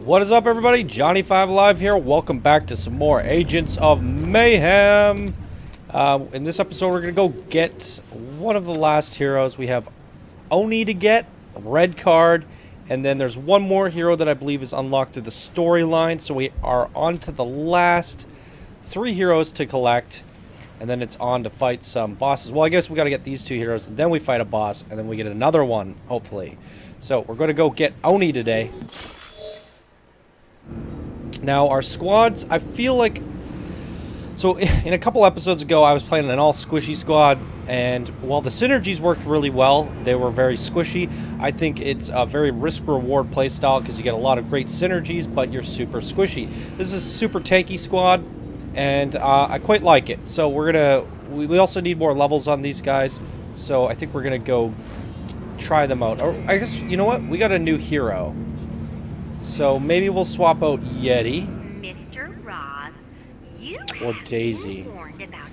What is up, everybody? Johnny5 Live here. Welcome back to some more Agents of Mayhem. In this episode, we're going to go get one of the last heroes. We have Oni to get, a red card, and then there's one more hero that I believe is unlocked through the storyline. So we are on to the last 3 heroes to collect, and then it's on to fight some bosses. Well, I guess we got to get these 2 heroes, and then we fight a boss, and then we get another one, hopefully. So we're going to go get Oni today. Now, our squads, I feel like... So, in a couple episodes ago, I was playing an all-squishy squad, and while the synergies worked really well, they were very squishy. I think it's a very risk-reward playstyle, because you get a lot of great synergies, but you're super squishy. This is a super tanky squad, and I quite like it. So, we're gonna... We also need more levels on these guys, so I think we're gonna go try them out. Or, I guess, you know what? We got a new hero. So maybe we'll swap out Yeti. Mr. Ross, you or Daisy.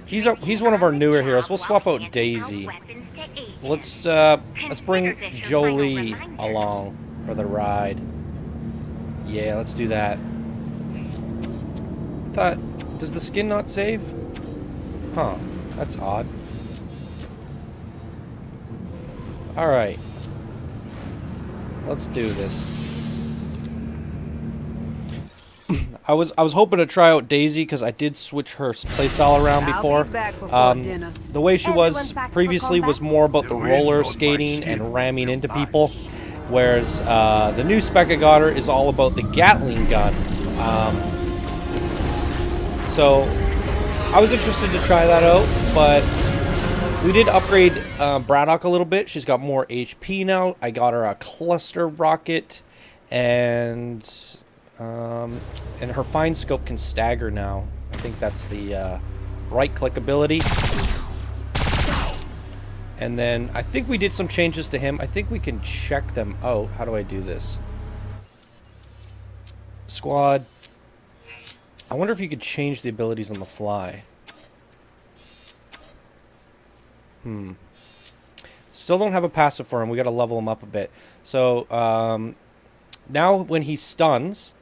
He's one of our newer heroes. We'll swap out Daisy. Let's bring Jolie along for the ride. Yeah, let's do that. Does the skin not save? Huh, that's odd. Alright. Let's do this. I was hoping to try out Daisy because I did switch her playstyle around before. The way she was previously was more about the roller skating and ramming into people, whereas the new spec I got her is all about the Gatling gun. So I was interested to try that out, but we did upgrade Braddock a little bit. She's got more HP now. I got her a cluster rocket, and her fine scope can stagger now. I think that's the right click ability. And then I think we did some changes to him. I think we can check them out. How do I do this? Squad. I wonder if you could change the abilities on the fly. Still don't have a passive for him. We got to level him up a bit. So now when he stuns,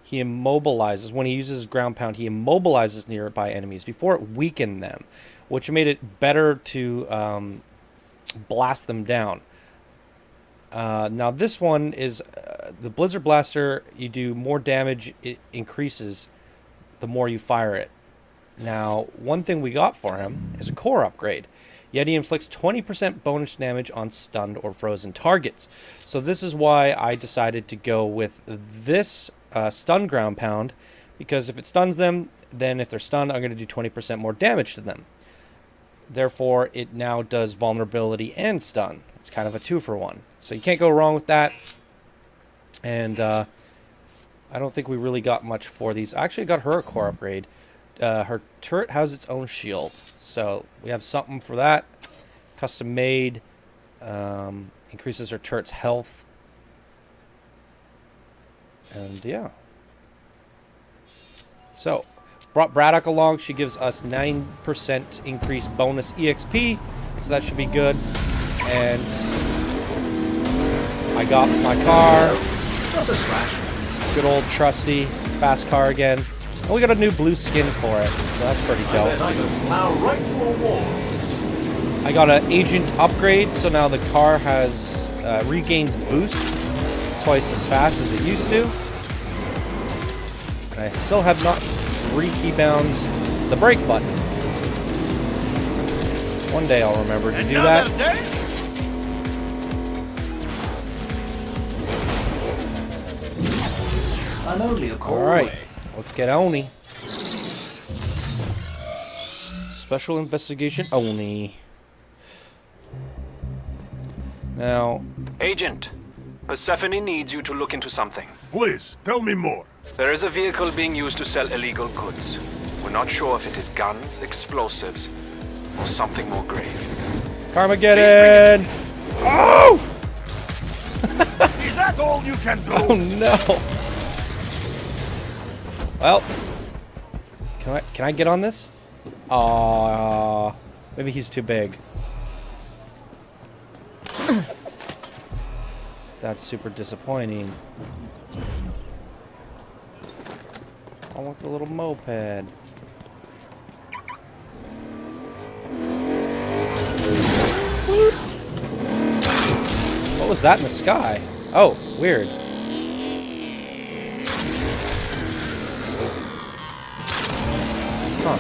he immobilizes. When he uses ground pound, he immobilizes nearby enemies. Before, it weakened them, which made it better to blast them down. Now this one is the Blizzard Blaster. You do more damage. It increases the more you fire it. Now, one thing we got for him is a core upgrade. Yeti inflicts 20% bonus damage on stunned or frozen targets. So this is why I decided to go with this stun ground pound, because if it stuns them, then if they're stunned, I'm going to do 20% more damage to them. Therefore, it now does vulnerability and stun. It's kind of a 2-for-1. So you can't go wrong with that. And I don't think we really got much for these. I actually got her a core upgrade. Her turret has its own shield. So we have something for that. Custom made. Increases her turret's health. And yeah. So, brought Braddock along. She gives us 9% increased bonus EXP. So that should be good. And I got my car. Just a scratch. Good old trusty fast car again. And we got a new blue skin for it. So that's pretty dope. Now right for awards. I got an agent upgrade. So now the car has regains boost twice as fast as it used to. And I still have not re-keybound the brake button. One day I'll remember to do that. Alright, let's get Oni. Special investigation Oni. Now, Agent, Persephone needs you to look into something. Please, tell me more. There is a vehicle being used to sell illegal goods. We're not sure if it is guns, explosives, or something more grave. Carmageddon! Oh! Is that all you can do? Oh no! Well, can I get on this? Maybe he's too big. That's super disappointing. I want the little moped. What was that in the sky? Oh, weird. Huh.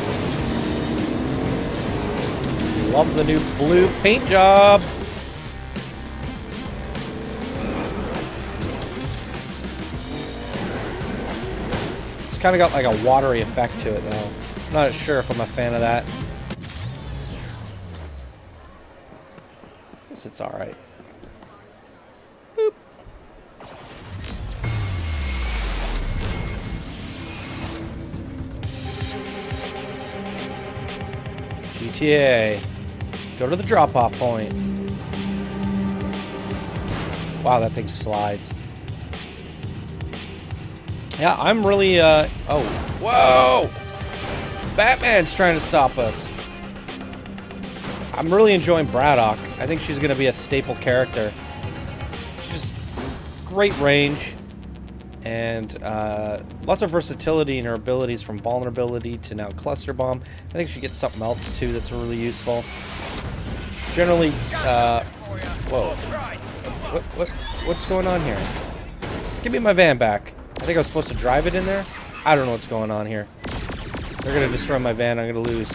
Love the new blue paint job. It's kind of got like a watery effect to it, though. I'm not sure if I'm a fan of that. Guess it's alright. Boop. GTA. Go to the drop-off point. Wow, that thing slides. Yeah, I'm really, oh. Whoa! Batman's trying to stop us. I'm really enjoying Braddock. I think she's going to be a staple character. She's just great range. And lots of versatility in her abilities, from vulnerability to now cluster bomb. I think she gets something else, too, that's really useful. Generally, whoa. What's going on here? Give me my van back. I think I was supposed to drive it in there. I don't know what's going on here. They're going to destroy my van. I'm going to lose.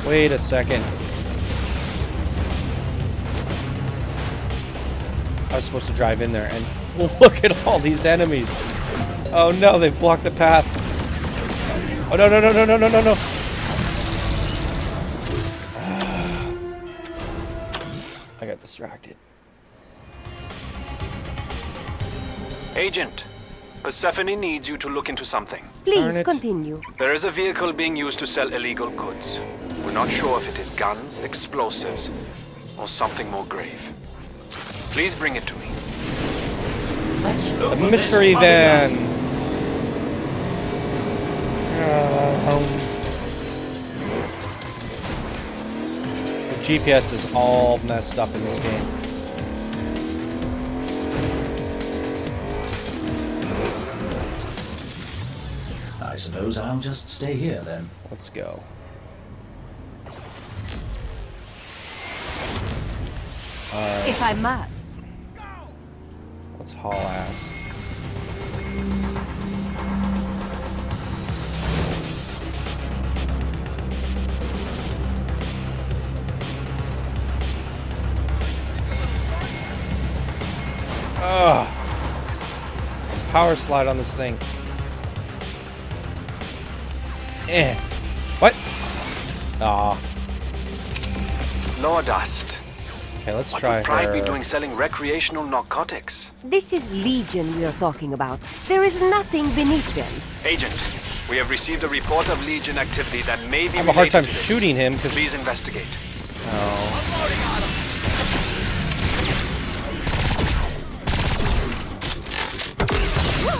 Wait a second. I was supposed to drive in there, and look at all these enemies. Oh no, they've blocked the path. Oh no, no, no, no, no, no, no, no. I got distracted. Agent, Persephone needs you to look into something. Darn Please it. continue. There is a vehicle being used to sell illegal goods. We're not sure if it is guns, explosives, or something more grave. Please bring it to me. Let's look The at mystery this van. The GPS is all messed up in this game. I suppose I'll just stay here then. Let's go. If I must. Let's haul ass. Ugh. Power slide on this thing. Eh. What? Aw. Lower dust. Okay, let's What try would Pride be her. doing selling recreational narcotics? This is Legion we are talking about. There is nothing beneath them. Agent, we have received a report of Legion activity that may be I have a hard time related to this. shooting him because. Please investigate.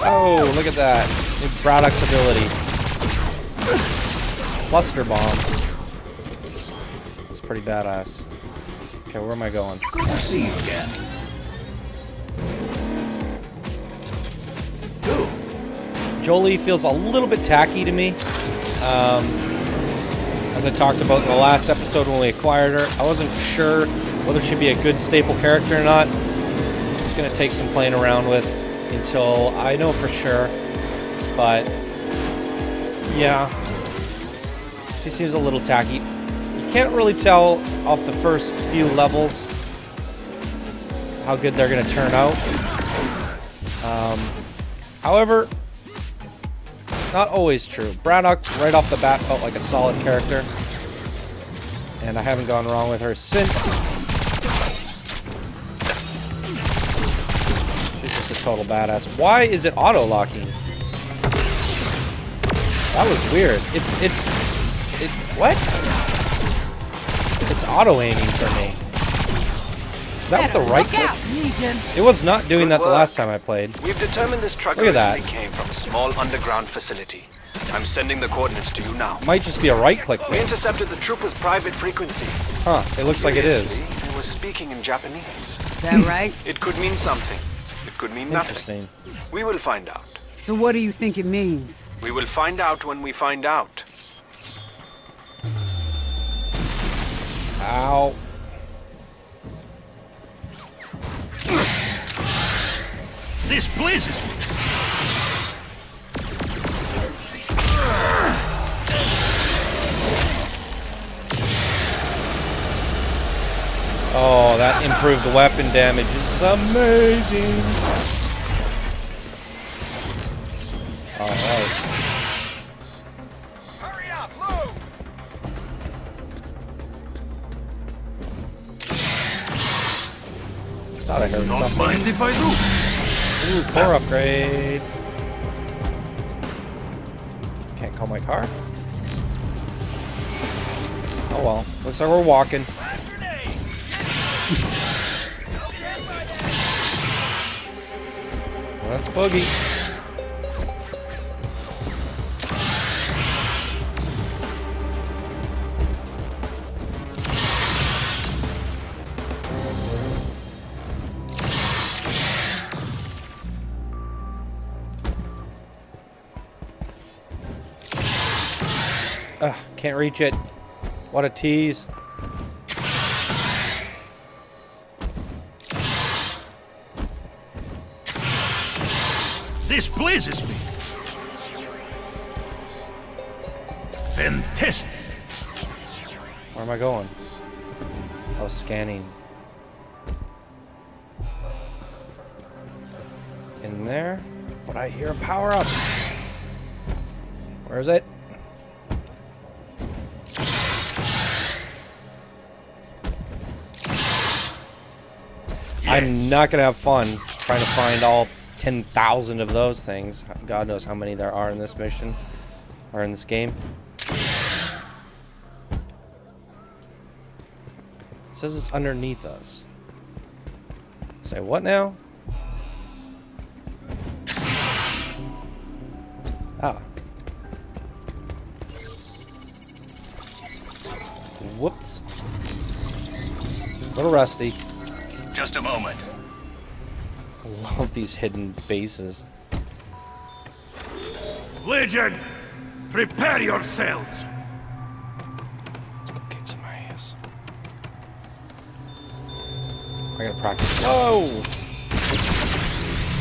Oh, look at that. New Braddock's ability. Cluster bomb. That's pretty badass. Okay, where am I going? Good to see you again. Cool. Jolie feels a little bit tacky to me. As I talked about in the last episode when we acquired her, I wasn't sure whether she'd be a good staple character or not. It's going to take some playing around with until I know for sure. But, yeah. She seems a little tacky. You can't really tell off the first few levels how good they're going to turn out. However, not always true. Braddock, right off the bat, felt like a solid character. And I haven't gone wrong with her since. She's just a total badass. Why is it auto-locking? That was weird. What? It's auto-aiming for me. Is that with the right click? It was not doing that the last time I played. We've determined this truck Look at that. originally came from a small underground facility. I'm sending the coordinates to you now. Might just be a right click We thing. intercepted the trooper's private frequency. Huh, it looks like it is. Curiously, It was speaking in Japanese. Is that right? It could mean something. It could mean nothing. Interesting. We will find out. So what do you think it means? We will find out when we find out. Ow. This pleases me. Oh, that improved weapon damage is amazing. Alright. Hurry up, move! Thought I heard something. Mind if I do? Ooh, core upgrade. Can't call my car. Oh well. Looks like we're walking. Let's boogie. Ugh, can't reach it. What a tease. This pleases me. Fantastic. Where am I going? Oh, scanning. In there? But I hear a power up. Where is it? I'm not gonna have fun trying to find all 10,000 of those things. God knows how many there are in this mission or in this game. It says it's underneath us. Say what now? Ah. Whoops. A little rusty. Just a moment. I love these hidden bases. Legion, prepare yourselves. Let's go kick some ass. I gotta practice. Whoa!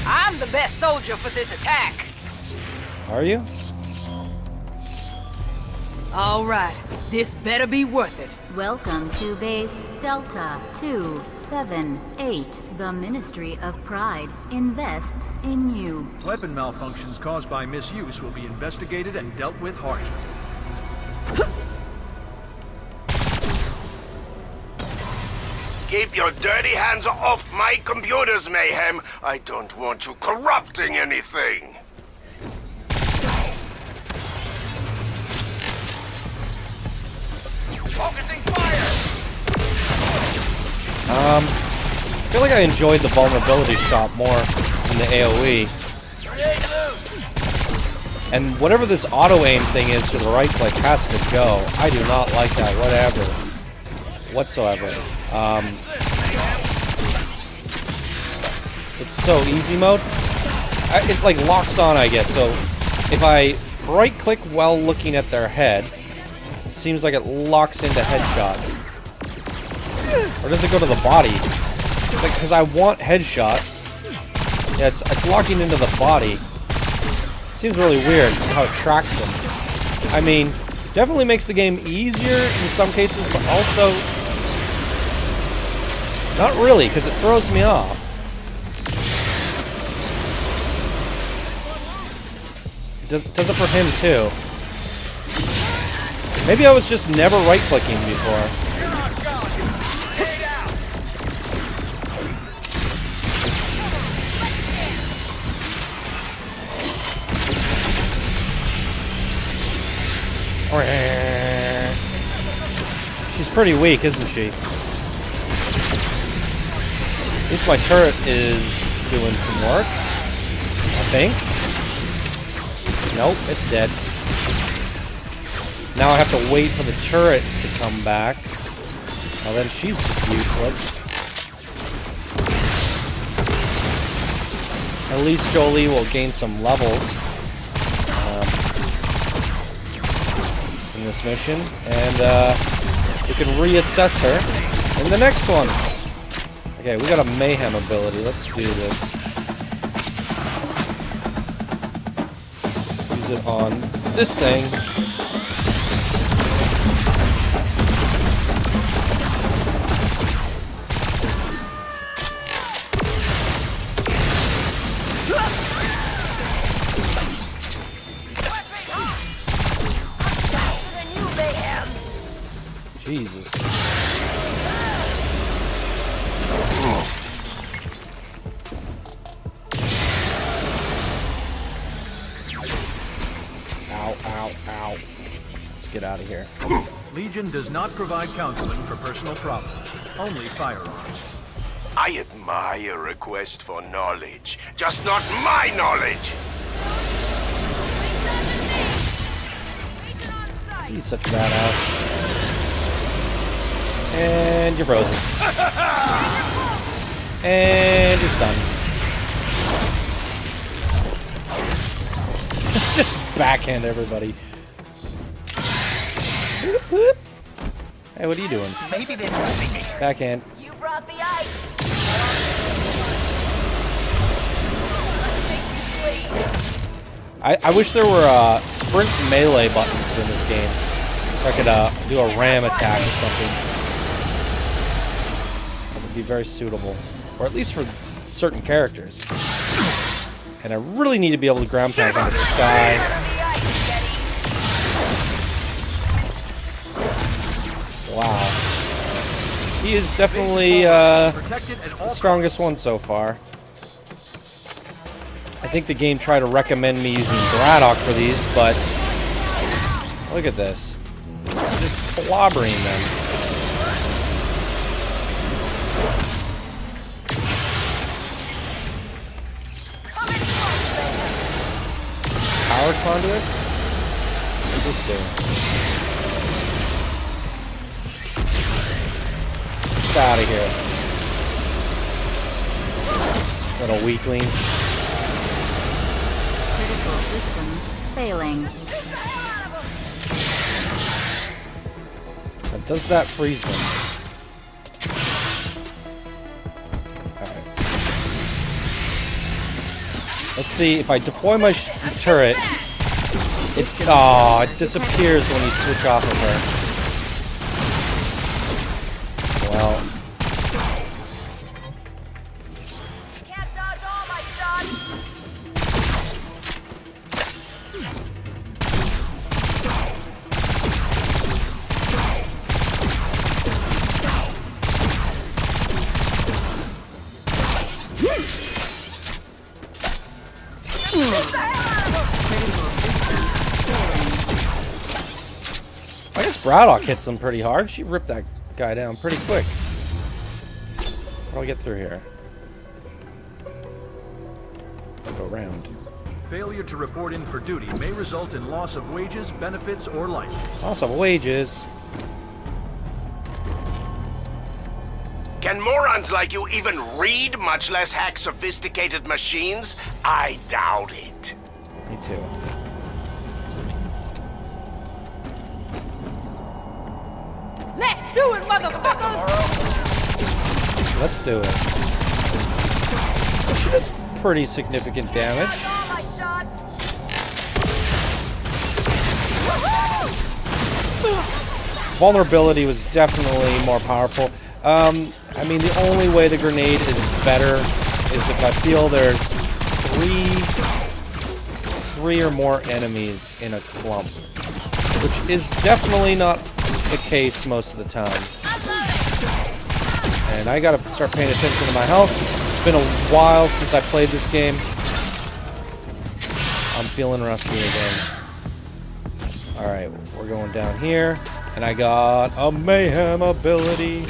I'm the best soldier for this attack. Are you? All right, this better be worth it. Welcome to Base Delta 278. The Ministry of Pride invests in you. Weapon malfunctions caused by misuse will be investigated and dealt with harshly. Keep your dirty hands off my computers, Mayhem. I don't want you corrupting anything. Focusing fire! I feel like I enjoyed the vulnerability shot more than the AoE. And whatever this auto-aim thing is to the right click has to go. I do not like that, whatsoever. It's so easy mode. It like locks on, I guess. So if I right click while looking at their head, it seems like it locks into headshots. Or does it go to the body? Because I want headshots. Yeah, it's locking into the body. Seems really weird how it tracks them. I mean, definitely makes the game easier in some cases, but also not really, because it throws me off. It does it for him too. Maybe I was just never right-clicking before. She's pretty weak, isn't she? At least my turret is doing some work, I think. Nope, it's dead. Now I have to wait for the turret to come back. Well, then she's just useless. At least Jolie will gain some levels in this mission, and we can reassess her in the next one. Okay, we got a Mayhem ability. Let's do this. Use it on this thing. Jesus. Ow, ow, ow. Let's get out of here. Legion does not provide counseling for personal problems, only firearms. I admire your request for knowledge, just not my knowledge. He's such a badass. And you're frozen. And you're stunned. Just backhand everybody. Hey, what are you doing? Maybe they didn't see me. Backhand. You brought the ice. I wish there were sprint melee buttons in this game. So I could do a ram attack or something. That would be very suitable. Or at least for certain characters. And I really need to be able to ground pound on the sky. Wow. He is definitely the strongest one so far. I think the game tried to recommend me using Braddock for these, but look at this. Just clobbering them. Power conduit? What's this do? Get out of here. Little weakling. Critical systems failing. Now, does that freeze them? Alright. Let's see, if I deploy my turret, it disappears when you switch off of her. Well. Can't dodge all my shots. I guess Braddock hits them pretty hard. She ripped that guy down pretty quick. How do I get through here? I'll go around. Failure to report in for duty may result in loss of wages, benefits, or life. Loss of wages. Can morons like you even read, much less hack sophisticated machines? I doubt it. Me too. Let's do it, motherfuckers! Let's do it. She does pretty significant damage. All my shots. Vulnerability was definitely more powerful. I mean, the only way the grenade is better is if I feel there's three or more enemies in a clump, which is definitely not the case most of the time. And I gotta start paying attention to my health. It's been a while since I played this game. I'm feeling rusty again. Alright, we're going down here. And I got a Mayhem ability.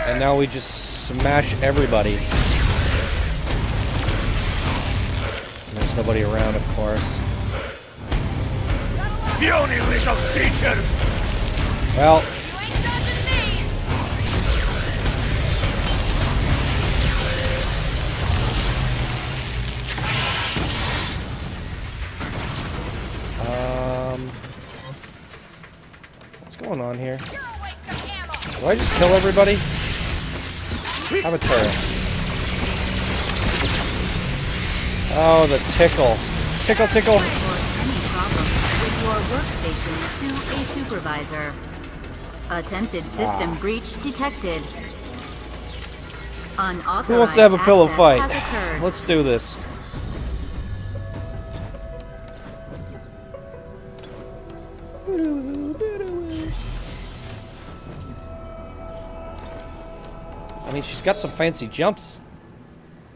And now we just smash everybody. And there's nobody around, of course. You only little creatures! Well, You ain't dodging me. on here? You're a waste of ammo. Do I just kill everybody? Have a turret. Oh, the tickle. Tickle, tickle. Report any problem with your workstation to a supervisor. Attempted system breach detected. Unauthorized Who wants to have a pillow access fight? has occurred. Let's do this. I mean, she's got some fancy jumps.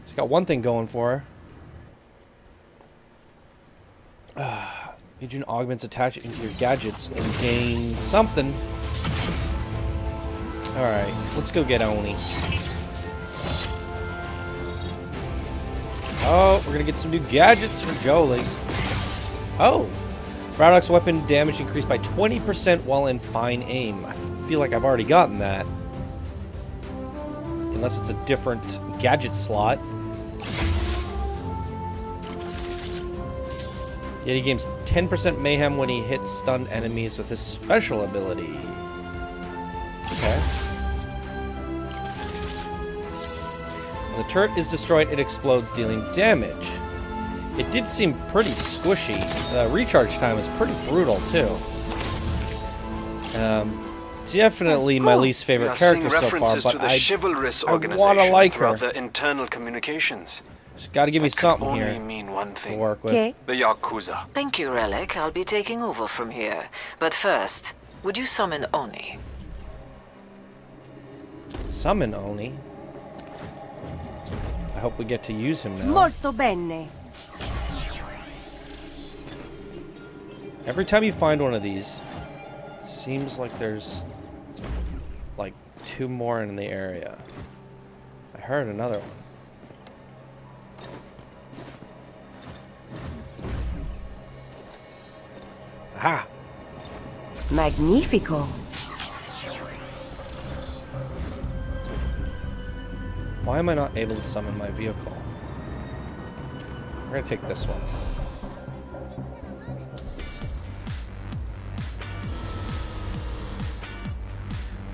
She's got one thing going for her. Agent augments attach it into your gadgets and gain something. Alright, let's go get Oni. Oh, we're gonna get some new gadgets for Jolie. Oh! Braddock's weapon damage increased by 20% while in fine aim. I feel like I've already gotten that. Unless it's a different gadget slot. GAD Game's 10% mayhem when he hits stunned enemies with his special ability. Okay. When the turret is destroyed, it explodes, dealing damage. It did seem pretty squishy. The recharge time is pretty brutal, too. Definitely my least We favorite are seeing character so far, references but to the I chivalrous wanna organization like throughout her. their internal communications. just gotta give me That something can only here mean one to thing. work with. Okay. The Yakuza. Thank you, Relic. I'll be taking over from here. But first, would you summon Oni? Summon Oni. I hope we get to use him now. Molto bene. Every time you find one of these, it seems like there's like 2 more in the area. I heard another one. Aha! Magnifico. Why am I not able to summon my vehicle? We're gonna take this one.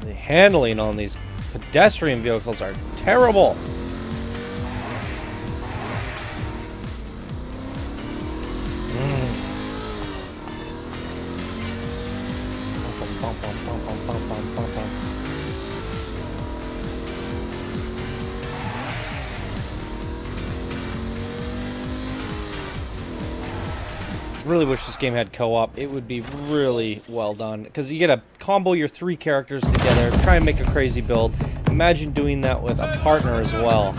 The handling on these pedestrian vehicles are terrible. Really wish this game had co-op. It would be really well done because you get to combo your 3 characters together, try and make a crazy build. Imagine doing that with a partner as well.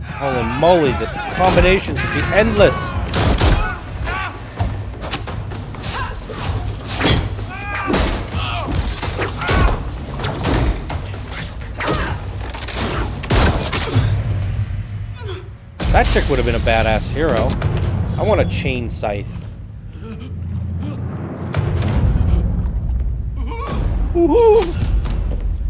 Holy moly, the combinations would be endless. That chick would have been a badass hero. I want a chain scythe.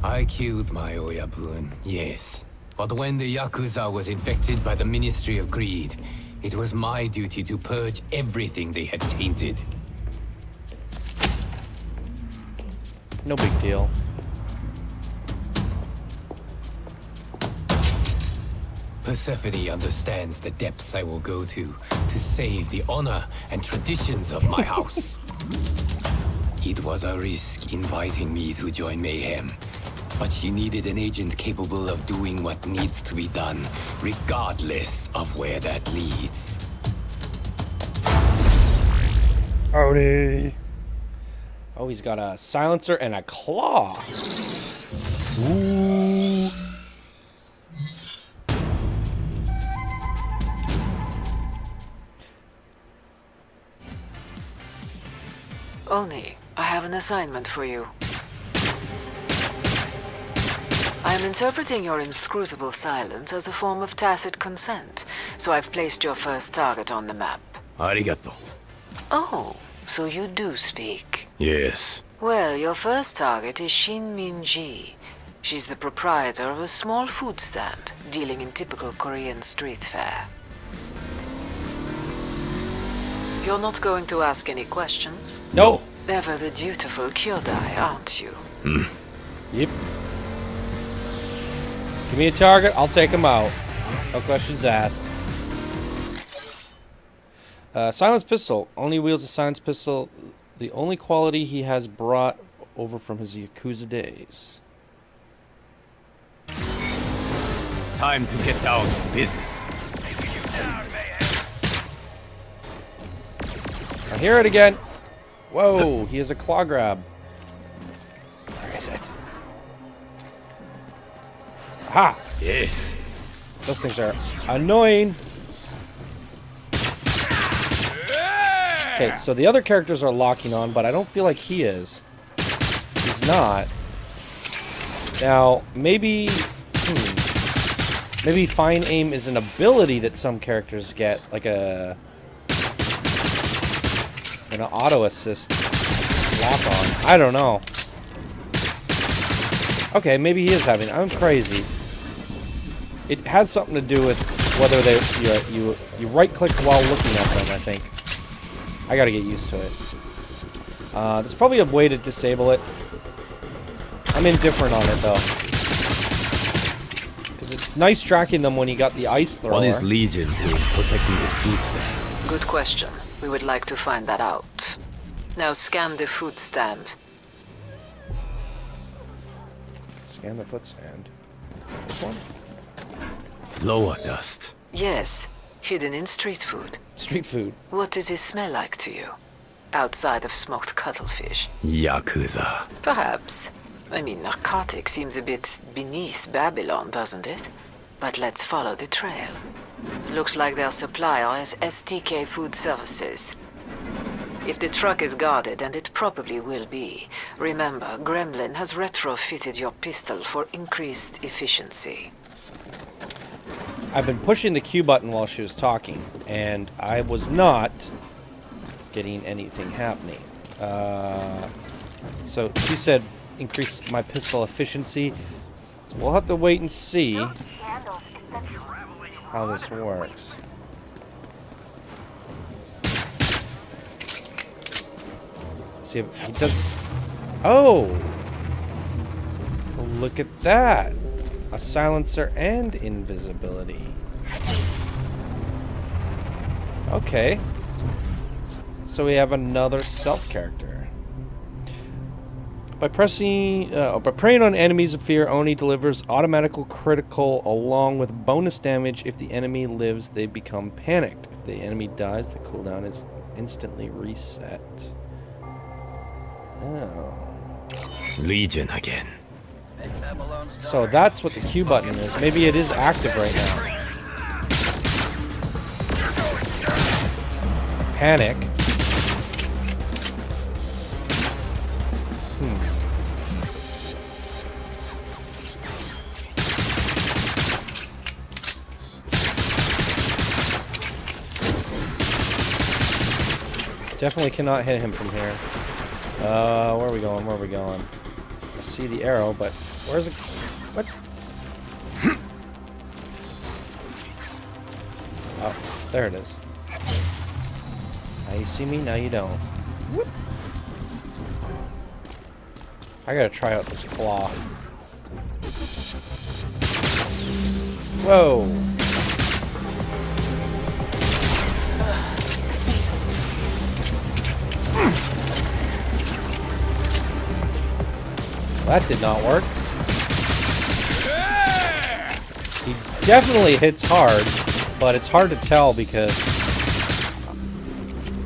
I killed my Oyabun, yes. But when the Yakuza was infected by the Ministry of Greed, it was my duty to purge everything they had tainted. No big deal. Persephone understands the depths I will go to save the honor and traditions of my house. It was a risk inviting me to join Mayhem, but she needed an agent capable of doing what needs to be done, regardless of where that leads. Howdy. Oh, he's got a silencer and a claw. Ooh. Oni, I have an assignment for you. I am interpreting your inscrutable silence as a form of tacit consent, so I've placed your first target on the map. Arigato. Oh, so you do speak. Yes. Well, your first target is Shin Min-ji. She's the proprietor of a small food stand, dealing in typical Korean street fare. You're not going to ask any questions? No. Ever the dutiful Kyodai, aren't you? Yep. Give me a target, I'll take him out. No questions asked. Silence pistol. Only wields a silence pistol. The only quality he has brought over from his Yakuza days. Time to get down to business. I hear it again. Whoa, he has a claw grab. Where is it? Aha! Yes. Those things are annoying. Okay, so the other characters are locking on, but I don't feel like he is. He's not. Now, maybe... maybe fine aim is an ability that some characters get, like an auto assist lock on. I don't know. Okay, maybe he is having. I'm crazy. It has something to do with whether you right click while looking at them. I think. I gotta get used to it. There's probably a way to disable it. I'm indifferent on it though. It's nice tracking them when you got the ice thrower. What is Legion doing protecting the food stand? Good question. We would like to find that out. Now scan the food stand. Scan the food stand. This one? Lower dust. Yes, hidden in street food. Street food. What does it smell like to you? Outside of smoked cuttlefish? Yakuza. Perhaps. I mean, narcotic seems a bit beneath Babylon, doesn't it? But let's follow the trail. Looks like their supplier is STK Food Services. If the truck is guarded, and it probably will be, remember, Gremlin has retrofitted your pistol for increased efficiency. I've been pushing the Q button while she was talking, and I was not getting anything happening. So she said increase my pistol efficiency. We'll have to wait and see how this works. See if he does. Oh! Look at that! A silencer and invisibility. Okay. So we have another stealth character. By praying on enemies of fear, Oni delivers automatical critical along with bonus damage. If the enemy lives, they become panicked. If the enemy dies, the cooldown is instantly reset. Oh. Legion again. So that's what the Q button is. Maybe it is active right now. Panic. Definitely cannot hit him from here. Where are we going? Where are we going? I see the arrow, but where's it? What? Oh, there it is. Now you see me, now you don't. Whoop. I gotta try out this claw. Whoa! That did not work. He definitely hits hard, but it's hard to tell because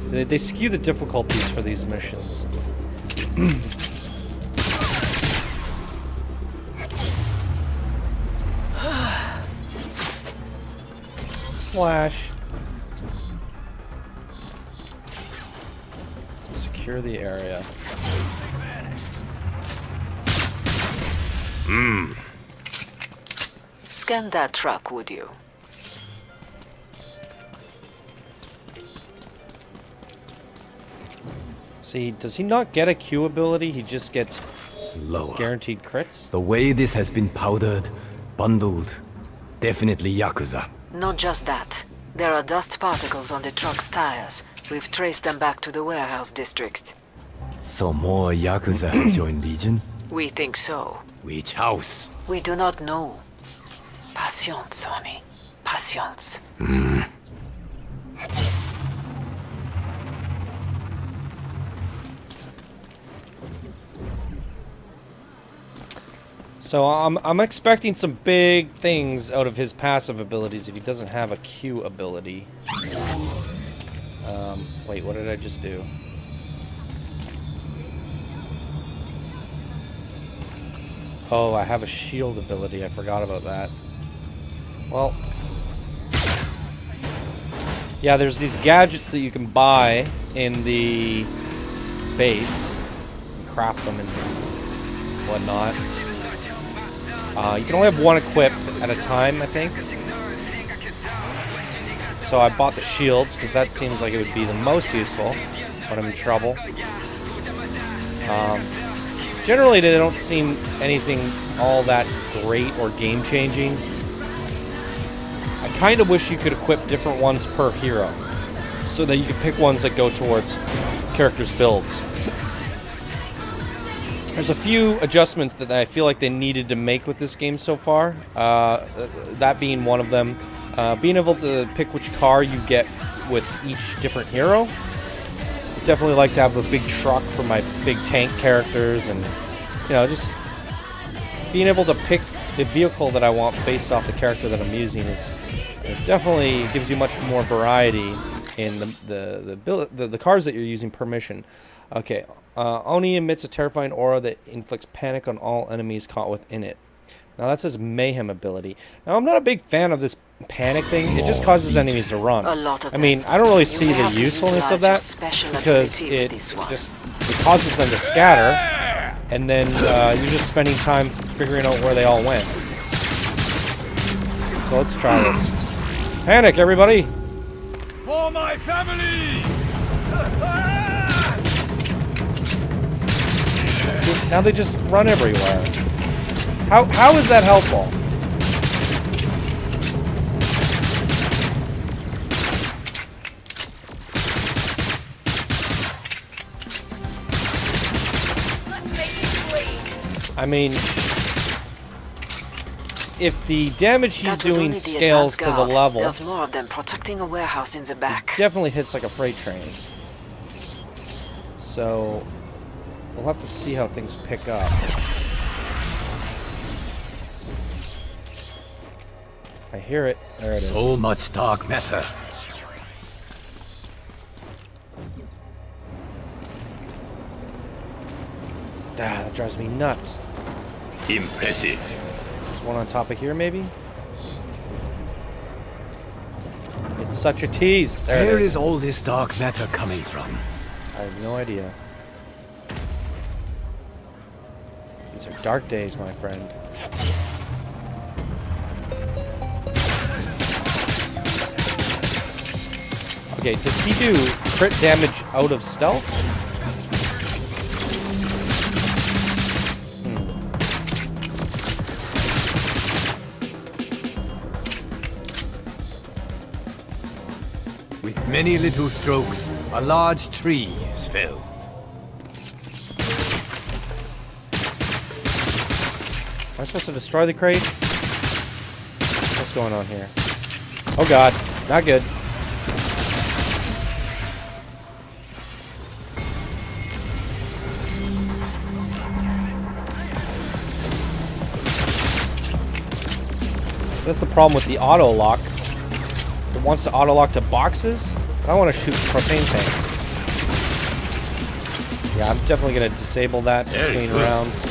they skew the difficulties for these missions. Splash. Secure the area. Scan that truck, would you? See, does he not get a Q ability? He just gets Lower. guaranteed crits? The way this has been powdered, bundled, definitely Yakuza. Not just that. There are dust particles on the truck's tires. We've traced them back to the warehouse district. So more Yakuza have joined Legion? We think so. Which house? We do not know. Patience, honey. Patience. So I'm expecting some big things out of his passive abilities if he doesn't have a Q ability. Wait, what did I just do? Oh, I have a shield ability. I forgot about that. Well, yeah, there's these gadgets that you can buy in the base and craft them and whatnot. You can only have one equipped at a time, I think. So I bought the shields because that seems like it would be the most useful when I'm in trouble. Generally, they don't seem anything all that great or game-changing. I kind of wish you could equip different ones per hero so that you could pick ones that go towards characters' builds. There's a few adjustments that I feel like they needed to make with this game so far. That being one of them. Being able to pick which car you get with each different hero. I'd definitely like to have a big truck for my big tank characters, and you know, just being able to pick the vehicle that I want based off the character that I'm using it definitely gives you much more variety in the cars that you're using per mission. Okay, Oni emits a terrifying aura that inflicts panic on all enemies caught within it. Now that's his Mayhem ability. Now I'm not a big fan of this panic thing. It just causes enemies to run. I mean, I don't really see the usefulness of that because it causes them to scatter, and then you're just spending time figuring out where they all went. So let's try this. Panic, everybody! For my family! See, now they just run everywhere. How is that helpful? I mean, if the damage he's doing scales to the level, there's more of them protecting a warehouse in the back. It definitely hits like a freight train. So we'll have to see how things pick up. I hear it. There it is. So much dark matter. That drives me nuts. Impressive. There's one on top of here, maybe? It's such a tease. There Where it is all this dark matter coming from? I have no idea. These are dark days, my friend. Okay, does he do crit damage out of stealth? With many little strokes, a large tree is felled. Am I supposed to destroy the crate? What's going on here? Oh god, not good. That's the problem with the auto lock. It wants to auto lock to boxes, but I want to shoot propane tanks. Yeah, I'm definitely going to disable that between rounds.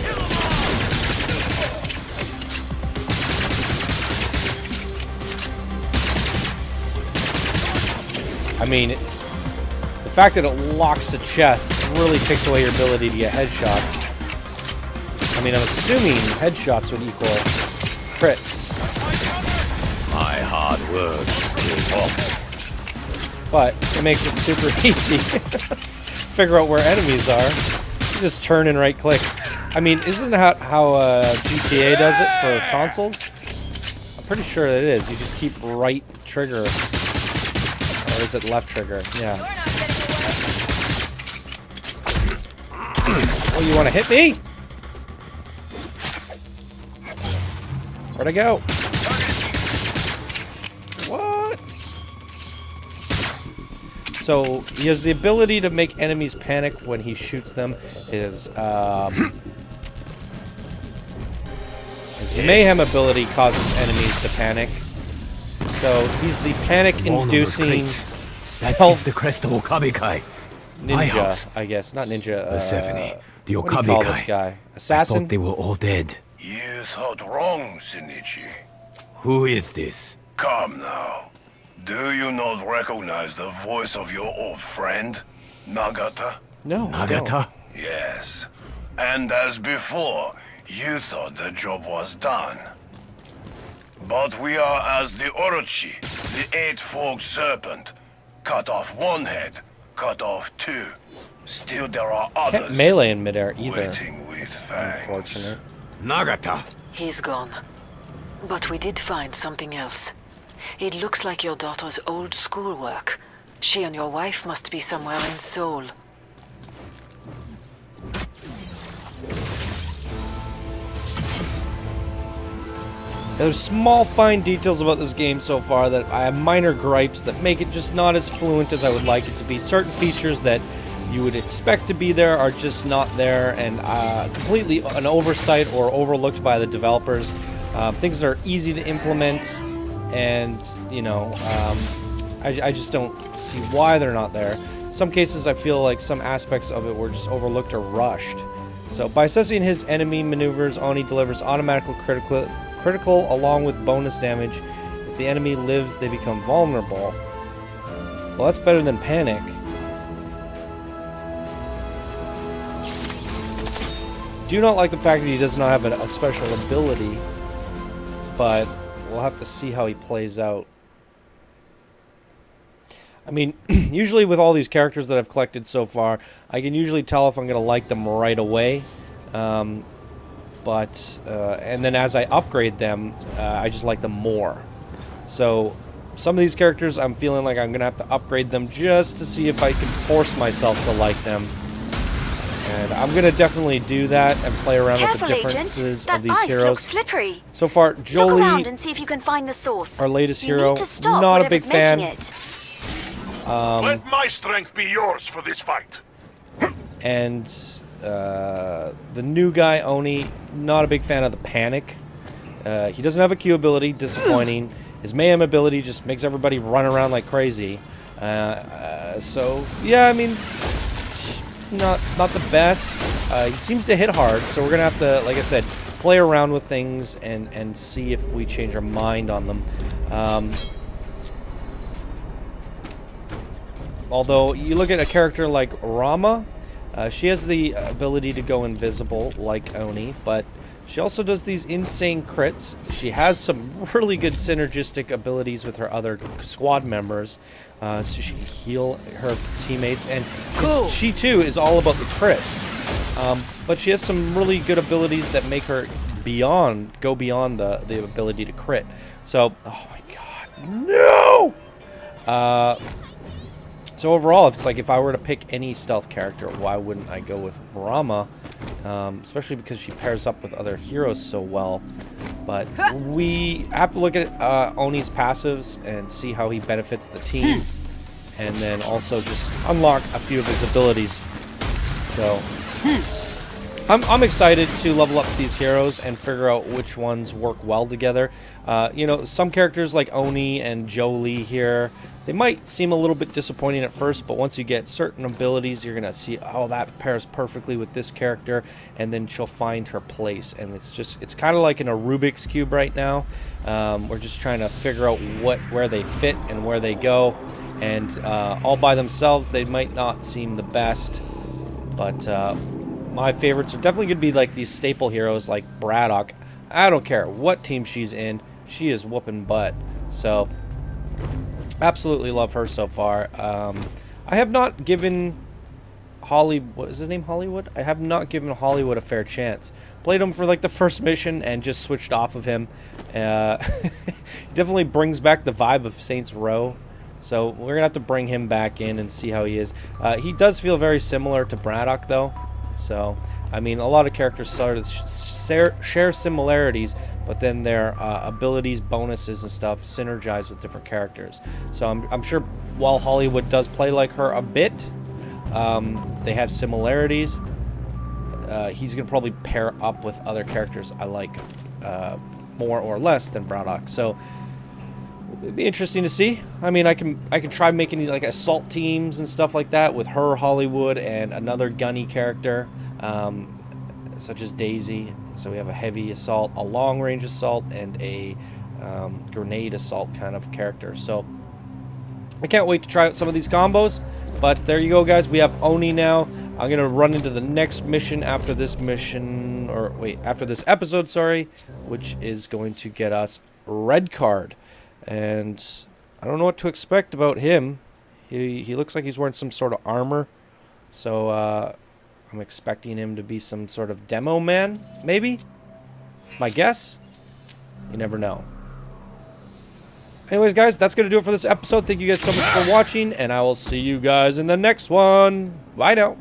I mean, the fact that it locks the chest really takes away your ability to get headshots. I mean, I'm assuming headshots would equal crits. My hard work pays off. But it makes it super easy. Figure out where enemies are. You just turn and right click. I mean, isn't that how GTA does it for consoles? I'm pretty sure it is. You just keep right trigger. Or is it left trigger? Yeah. Oh, you want to hit me? Where'd I go? What? So he has the ability to make enemies panic when he shoots them. His Mayhem ability causes enemies to panic. So he's the panic-inducing stealth the crest of Okabe-kai. ninja, I guess. Not ninja. Persephone, the what do you call this Okabe-kai. guy? I Assassin? thought they were all dead. You thought wrong, Shinichi. Who is this? Come now. Do you not recognize the voice of your old friend, Nagata? No, I don't. Nagata? Yes. And as before, you thought the job was done. But we are as the Orochi, the eight-forked serpent. Cut off one head, cut off two. Still there are others. Can't melee in midair either. Waiting with fangs. Unfortunate. Nagata! He's gone. But we did find something else. It looks like your daughter's old schoolwork. She and your wife must be somewhere in Seoul. There's small, fine details about this game so far that I have minor gripes that make it just not as fluent as I would like it to be. Certain features that you would expect to be there are just not there, and completely an oversight or overlooked by the developers. Things that are easy to implement, and you know, I just don't see why they're not there. In some cases, I feel like some aspects of it were just overlooked or rushed. So by assessing his enemy maneuvers, Oni delivers automatically critical along with bonus damage. If the enemy lives, they become vulnerable. Well, that's better than panic. Do not like the fact that he does not have a special ability, but we'll have to see how he plays out. I mean, usually with all these characters that I've collected so far, I can usually tell if I'm going to like them right away. And then as I upgrade them, I just like them more. So some of these characters, I'm feeling like I'm going to have to upgrade them just to see if I can force myself to like them. And I'm going to definitely do that and play around with the differences of these heroes. Looks slippery. So far, Jolie, Look around and see if you can find the source. our latest You hero, need to stop not a big whatever's fan. making it. Let my strength be yours for this fight. And the new guy, Oni, not a big fan of the panic. He doesn't have a Q ability, disappointing. His Mayhem ability just makes everybody run around like crazy. So, yeah, I mean, not the best. He seems to hit hard, so we're going to have to, like I said, play around with things and see if we change our mind on them. Although, you look at a character like Rama, she has the ability to go invisible, like Oni, but she also does these insane crits. She has some really good synergistic abilities with her other squad members, so she can heal her teammates, and she too is all about the crits. But she has some really good abilities that make her go beyond the ability to crit. So, oh my god, no! So overall, it's like if I were to pick any stealth character, why wouldn't I go with Rama? Especially because she pairs up with other heroes so well. But we have to look at Oni's passives and see how he benefits the team. And then also just unlock a few of his abilities. So I'm excited to level up these heroes and figure out which ones work well together. You know, some characters like Oni and Jolie here, they might seem a little bit disappointing at first, but once you get certain abilities, you're going to see, oh, that pairs perfectly with this character, and then she'll find her place. And it's kind of like in a Rubik's Cube right now. We're just trying to figure out where they fit and where they go. And all by themselves, they might not seem the best, but my favorites are definitely going to be like these staple heroes like Braddock. I don't care what team she's in, she is whooping butt. So absolutely love her so far. I have not given what is his name, Hollywood? I have not given Hollywood a fair chance. Played him for like the first mission and just switched off of him. He definitely brings back the vibe of Saints Row. So we're gonna have to bring him back in and see how he is. He does feel very similar to Braddock though. So, I mean, a lot of characters sort of share similarities, but then their abilities, bonuses, and stuff synergize with different characters. So I'm sure while Hollywood does play like her a bit, they have similarities. He's going to probably pair up with other characters I like more or less than Braddock. So it'd be interesting to see. I mean, I can try making like assault teams and stuff like that with her, Hollywood, and another gunny character, such as Daisy. So we have a heavy assault, a long range assault, and a grenade assault kind of character. So I can't wait to try out some of these combos. But there you go, guys. We have Oni now. I'm gonna run into the next mission after this mission, or wait, after this episode, sorry, which is going to get us Red Card. And I don't know what to expect about him. He looks like he's wearing some sort of armor. So I'm expecting him to be some sort of demo man, maybe? My guess? You never know. Anyways, guys, that's going to do it for this episode. Thank you guys so much for watching, and I will see you guys in the next one. Bye now.